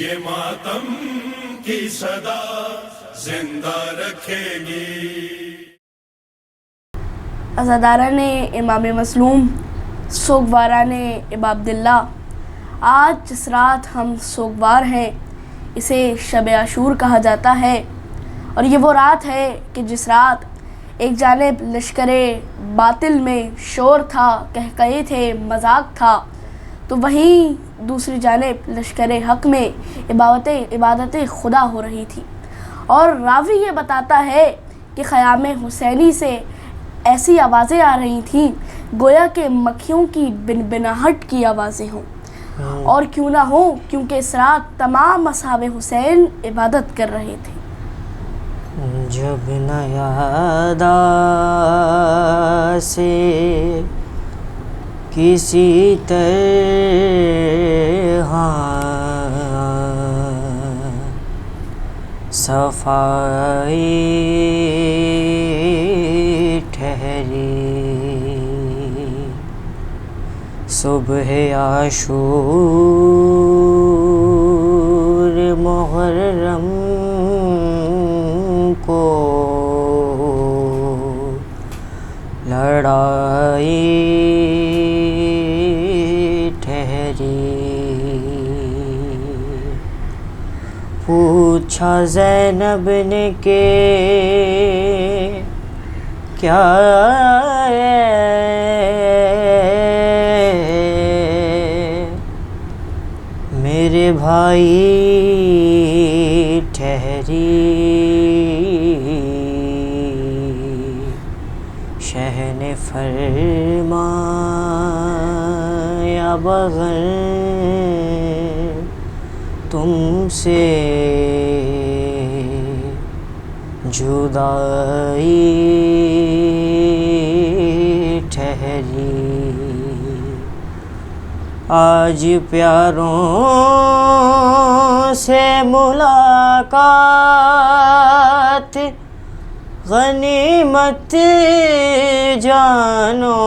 یہ ماتم کی صدا زندہ رکھے گی۔ عزاداران امام مظلوم، سوگواران ابا عبداللہ، آج جس رات ہم سوگوار ہیں اسے شب عاشور کہا جاتا ہے، اور یہ وہ رات ہے کہ جس رات ایک جانب لشکر باطل میں شور تھا، قہقہے تھے، مذاق تھا، تو وہیں دوسری جانب لشکر حق میں عبادت خدا ہو رہی تھی۔ اور راوی یہ بتاتا ہے کہ خیام حسینی سے ایسی آوازیں آ رہی تھیں گویا کہ مکھیوں کی بنبناہٹ کی آوازیں ہوں، اور کیوں نہ ہوں کیونکہ اس رات تمام اصحاب حسین عبادت کر رہے تھے۔ جب نہ یاد سے کسی طرح صفائی ٹھہری، صبح عاشور محرم کو لڑائی ٹھہری۔ پوچھا زینب نے کہ کیا ہے، میرے بھائی ٹھہری، شہ نے فرمایا بغیر تم سے جدائی ٹھہری، آج پیاروں سے ملاقات غنیمت جانو،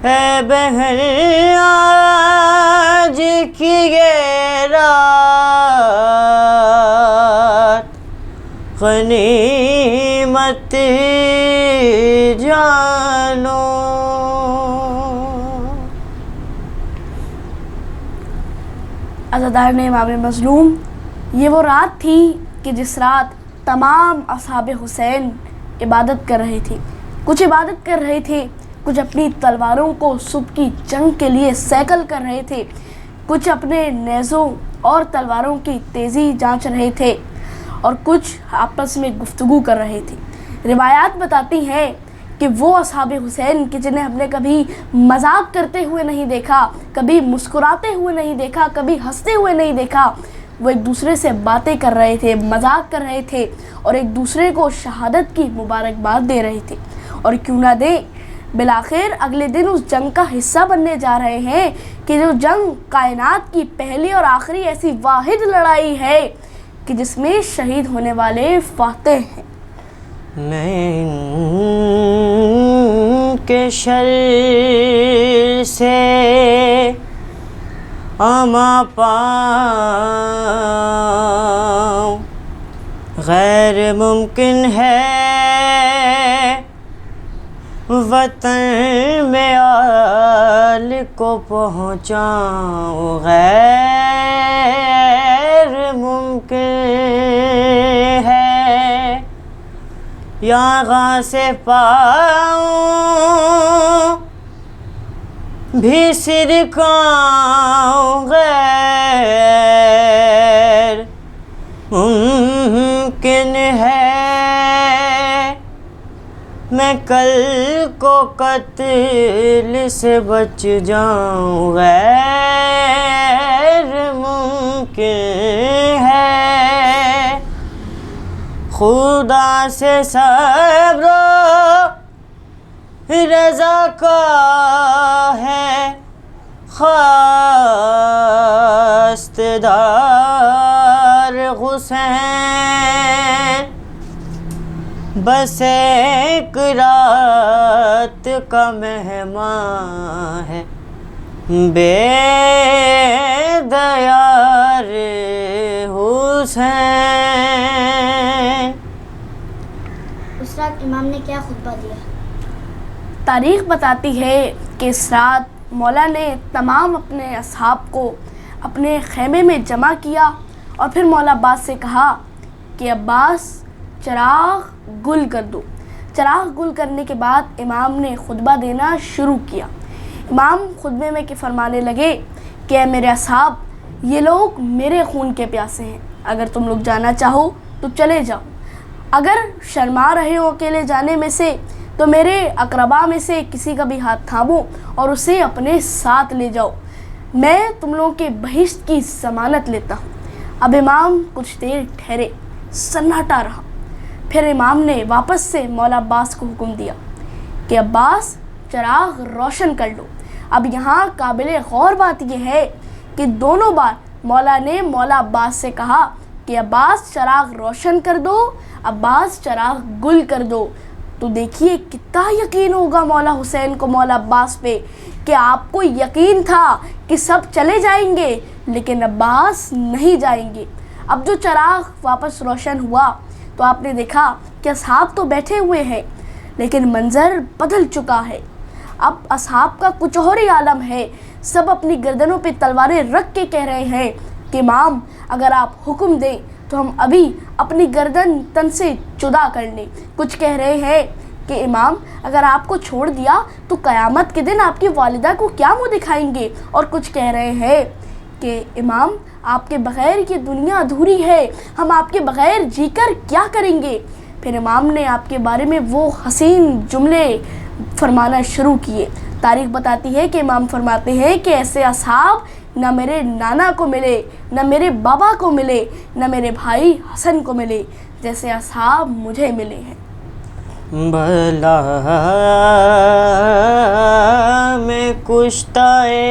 اے بہن آج کی یہ رات غنیمت جانو۔ عزاداران امام مظلوم، یہ وہ رات تھی کہ جس رات تمام اصحاب حسین عبادت کر رہے تھے۔ کچھ عبادت کر رہے تھے، کچھ اپنی تلواروں کو صبح کی جنگ کے لیے سیکل کر رہے تھے، کچھ اپنے نیزوں اور تلواروں کی تیزی جانچ رہے تھے، اور کچھ آپس میں گفتگو کر رہے تھے۔ روایات بتاتی ہیں کہ وہ اصحاب حسین کہ جنہیں ہم نے کبھی مذاق کرتے ہوئے نہیں دیکھا، کبھی مسکراتے ہوئے نہیں دیکھا، کبھی ہنستے ہوئے نہیں دیکھا، وہ ایک دوسرے سے باتیں کر رہے تھے، مذاق کر رہے تھے، اور ایک دوسرے کو شہادت کی مبارکباد دے رہے تھے۔ اور کیوں نہ دیں، بالآخر اگلے دن اس جنگ کا حصہ بننے جا رہے ہیں کہ جو جنگ کائنات کی پہلی اور آخری ایسی واحد لڑائی ہے کہ جس میں شہید ہونے والے فاتح ہیں۔ میں ان کے شر سے اما پاؤں، غیر ممکن ہے وطن میں آل کو پہنچاؤں، غیر ممکن ہے یہاں سے پاؤں بھی سرکاؤں، غیر ممکن ہے میں کل کو قتل سے بچ جاؤں، غیر ممکن ہے خدا سے صبر و رضا کا ہے خواستگار حسین، بس ایک رات کا مہمان ہے بے دیار حسین. اس رات امام نے کیا خطبہ دیا؟ تاریخ بتاتی ہے کہ اس رات مولا نے تمام اپنے اصحاب کو اپنے خیمے میں جمع کیا اور پھر مولا عباس سے کہا کہ عباس چراغ گل کر دو. چراغ گل کرنے کے بعد امام نے خطبہ دینا شروع کیا. امام خطبے میں کہ فرمانے لگے کہ اے میرے اصحاب، یہ لوگ میرے خون کے پیاسے ہیں. اگر تم لوگ جانا چاہو تو چلے جاؤ. اگر شرما رہے ہو اکیلے جانے میں سے تو میرے اقربا میں سے کسی کا بھی ہاتھ تھامو اور اسے اپنے ساتھ لے جاؤ. میں تم لوگوں کے بہشت کی ضمانت لیتا ہوں. اب امام کچھ دیر ٹھہرے، سناٹا رہا. پھر امام نے واپس سے مولا عباس کو حکم دیا کہ عباس چراغ روشن کر لو. اب یہاں قابل غور بات یہ ہے کہ دونوں بار مولا نے مولا عباس سے کہا کہ عباس چراغ روشن کر دو، عباس چراغ گل کر دو. تو دیکھیے کتنا یقین ہوگا مولا حسین کو مولا عباس پہ کہ آپ کو یقین تھا کہ سب چلے جائیں گے لیکن عباس نہیں جائیں گے. اب جو چراغ واپس روشن ہوا تو آپ نے دیکھا کہ اصحاب تو بیٹھے ہوئے ہیں لیکن منظر بدل چکا ہے. اب اصحاب کا کچھ اور ہی عالم ہے. سب اپنی گردنوں پہ تلواریں رکھ کے کہہ رہے ہیں کہ امام اگر آپ حکم دیں تو ہم ابھی اپنی گردن تن سے جدا کر لیں. کچھ کہہ رہے ہیں کہ امام اگر آپ کو چھوڑ دیا تو قیامت کے دن آپ کی والدہ کو کیا منہ دکھائیں گے. اور کچھ کہہ رہے ہیں کہ امام آپ کے بغیر یہ دنیا ادھوری ہے، ہم آپ کے بغیر جی کر کیا کریں گے. پھر امام نے آپ کے بارے میں وہ حسین جملے فرمانا شروع کیے. تاریخ بتاتی ہے کہ امام فرماتے ہیں کہ ایسے اصحاب نہ میرے نانا کو ملے، نہ میرے بابا کو ملے، نہ میرے بھائی حسن کو ملے جیسے اصحاب مجھے ملے ہیں. بھلا میں کشتائے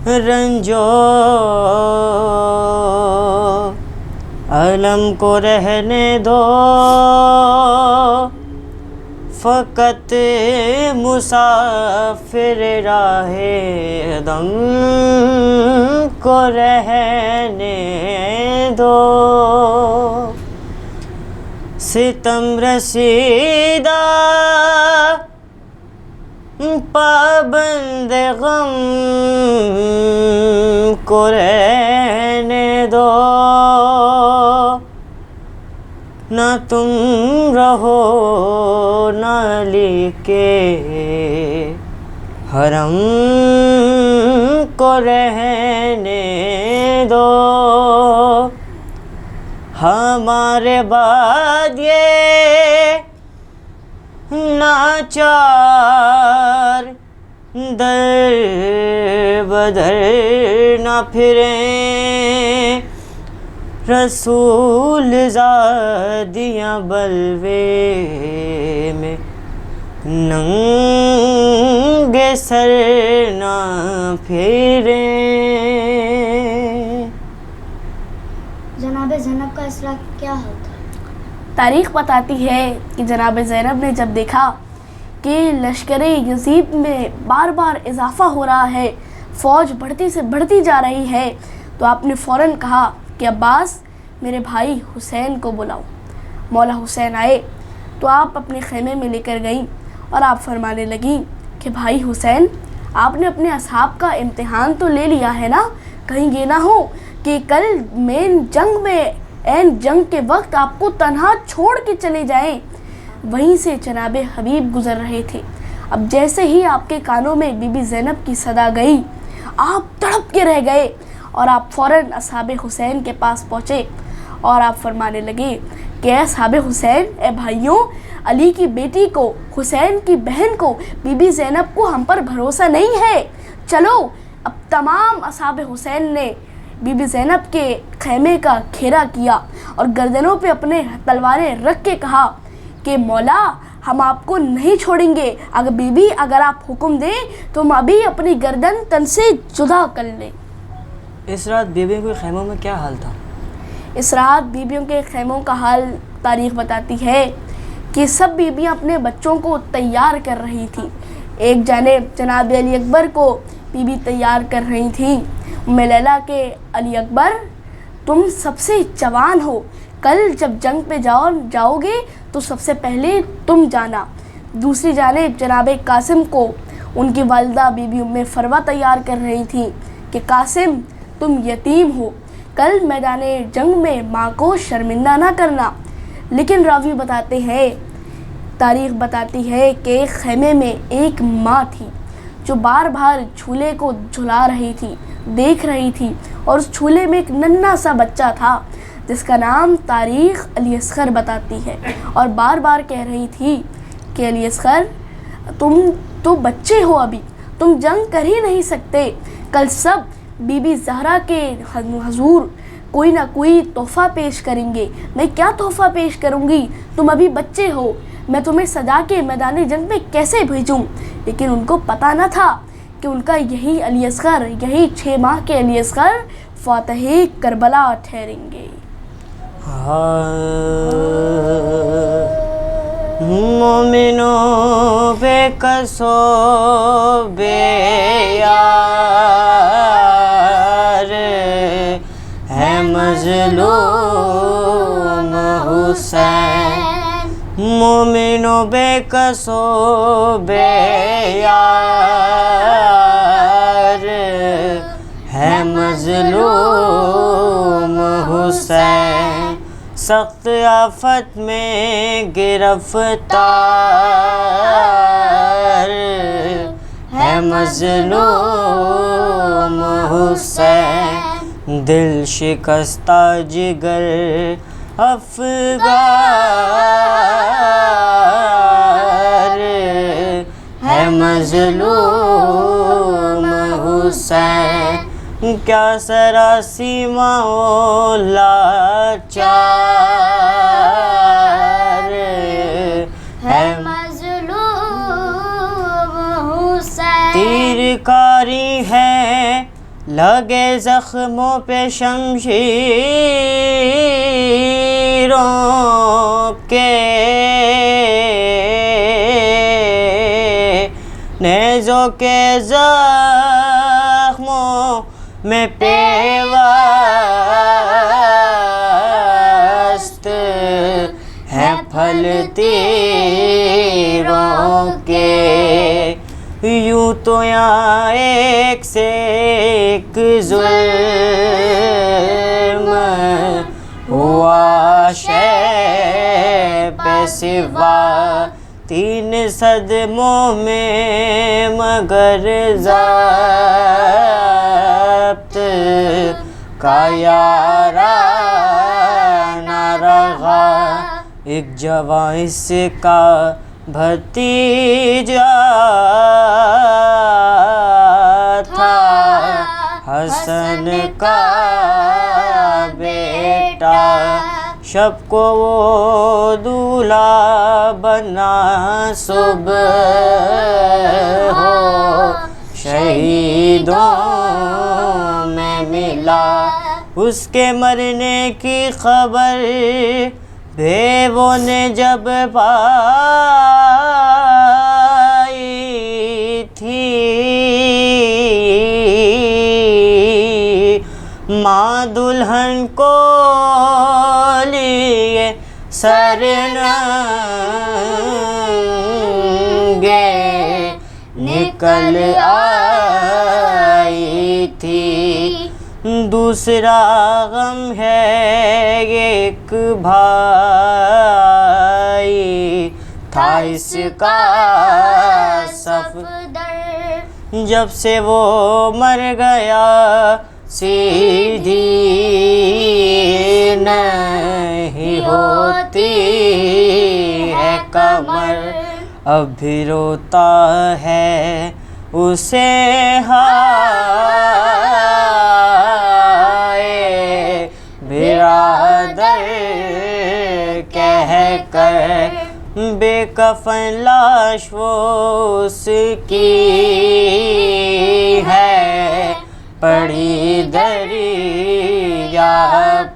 رنجو علم کو رہنے دو، فقط مسافر راہ دم کو رہنے دو. ستم رسیدہ پابند غم کو رہنے دو، نہ تم رہو نہ علی کے حرم کو رہنے دو. ہمارے بعد یہ ناچار در بدر نہ پھریں، رسول زادیاں بلوے میں ننگے سر نہ پھریں. جناب زینب کا اس رات کیا حال تھا؟ تاریخ بتاتی ہے کہ جناب زینب نے جب دیکھا کہ لشکر یزید میں بار بار اضافہ ہو رہا ہے، فوج بڑھتی سے بڑھتی جا رہی ہے، تو آپ نے فوراً کہا کہ عباس میرے بھائی حسین کو بلاؤ. مولا حسین آئے تو آپ اپنے خیمے میں لے کر گئیں اور آپ فرمانے لگیں کہ بھائی حسین، آپ نے اپنے اصحاب کا امتحان تو لے لیا ہے نا، کہیں یہ نہ ہو کہ کل مین جنگ میں عین جنگ کے وقت آپ کو تنہا چھوڑ کے چلے جائیں. وہیں سے جناب حبیب گزر رہے تھے. اب جیسے ہی آپ کے کانوں میں بی بی زینب کی صدا گئی آپ تڑپ کے رہ گئے اور آپ فوراً اصحاب حسین کے پاس پہنچے اور آپ فرمانے لگے کہ اے اصحاب حسین، اے بھائیوں، علی کی بیٹی کو، حسین کی بہن کو، بی بی زینب کو ہم پر بھروسہ نہیں ہے، چلو. اب تمام اصحاب حسین نے بی بی زینب کے خیمے کا گھیرا کیا اور گردنوں پہ اپنے تلواریں رکھ کے کہا کہ مولا ہم آپ کو نہیں چھوڑیں گے، اگر بی بی اگر آپ حکم دیں تو ہم ابھی اپنی گردن تن سے جدا کر لیں. اس رات بیویوں کے خیموں میں کیا حال تھا؟ اس رات بیبیوں کے خیموں کا حال تاریخ بتاتی ہے کہ سب بیبیاں اپنے بچوں کو تیار کر رہی تھیں ایک جانب جناب علی اکبر کو بی بی تیار کر رہی تھیں. ام لیلہ کے علی اکبر تم سب سے جوان ہو, کل جب جنگ پہ جاؤ گے تو سب سے پہلے تم جانا. دوسری جانب جناب قاسم کو ان کی والدہ بی بی ام فروہ تیار کر رہی تھیں کہ قاسم تم یتیم ہو, کل میدان جنگ میں ماں کو شرمندہ نہ کرنا. لیکن راوی بتاتے ہیں, تاریخ بتاتی ہے کہ خیمے میں ایک ماں تھی جو بار بار جھولے کو جھلا رہی تھی, دیکھ رہی تھی, اور اس جھولے میں ایک ننھا سا بچہ تھا جس کا نام تاریخ علی اصغر بتاتی ہے, اور بار بار کہہ رہی تھی کہ علی اصغر تم تو بچے ہو, ابھی تم جنگ کر ہی نہیں سکتے, کل سب بی بی زہرا کے حضور کوئی نہ کوئی تحفہ پیش کریں گے, میں کیا تحفہ پیش کروں گی, تم ابھی بچے ہو, میں تمہیں سجا کے میدان جنگ میں کیسے بھیجوں. لیکن ان کو پتہ نہ تھا کہ ان کا یہی علی اصغر, یہی 6 ماہ کے علی اصغر فاتح کربلا ٹھہریں گے. مومنوں بے کسو بے یار ہے مظلوم حسین, مومنوں بے کسو بے یار ہے مظلوم حسین, سخت آفت میں گرفتار ہے مظلوم حسین, دل شکستہ جگر افگار ہے مظلوم حسین, کیا سراسیمہ لاچار ہے مظلوم حسین, تیر کاری ہے لگے زخموں پہ شمشیروں کے, نیزوں کے زخموں میں پیوست ہے پھل تیروں کے, یوں تو یہاں ایک سے ایک ظلم ہوا شے پہ سوا 3 صدموں میں مگر ضبط کا یارا نہ رہا, ایک جواں اس کا بھتیجا تھا حسن کا بیٹا, شب کو وہ دولہا بنا صبح ہو شہیدوں میں ملا, اس کے مرنے کی خبر بیووں نے جب پائی تھی, ماں دلہن کو لیے سر ننگے نکل آئی تھی, دوسرا غم ہے ایک بھائی تھا اس کا صفدر, جب سے وہ مر گیا سیدھی نہیں ہوتی ہے کمر, اب بھی روتا ہے اسے ہائے برادر کہہ کر, بے کفن لاش وہ اس کی ہے پڑی دریا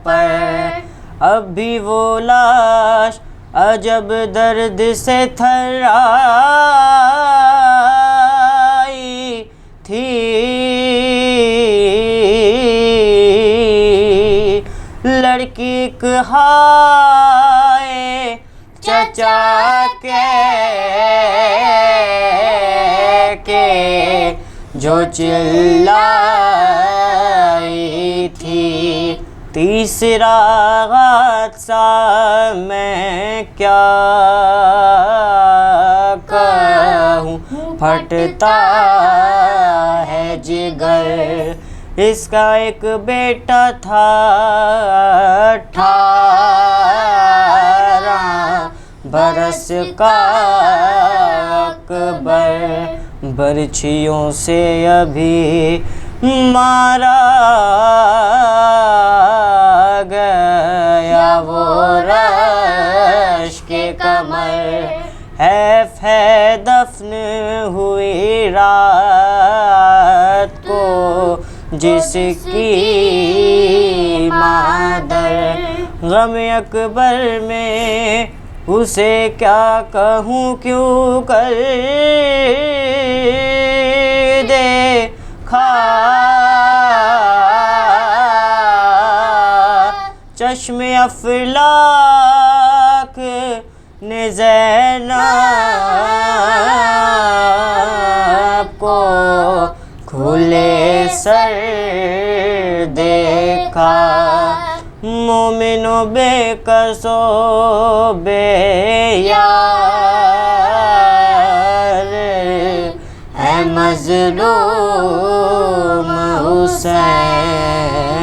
پر, اب بھی وہ لاش عجب درد سے تھرائی تھی لڑکی کہائے چچا کے جو چلائی تھی تیسرا حادثہ میں کیا کہوں پھٹتا ہے جگر اس کا ایک بیٹا تھا 18 برس کا اکبر برچھیوں سے ابھی مارا گیا وہ رشک کمر حیف ہے دفن ہوئی رات کو جس کی مادر غم اکبر میں اسے کیا کہوں کیوں کر دیکھا چشم افلاک نے زینب کو کھلے سر دیکھا مومن و بے کس و بے یار ہے مظلوم حسین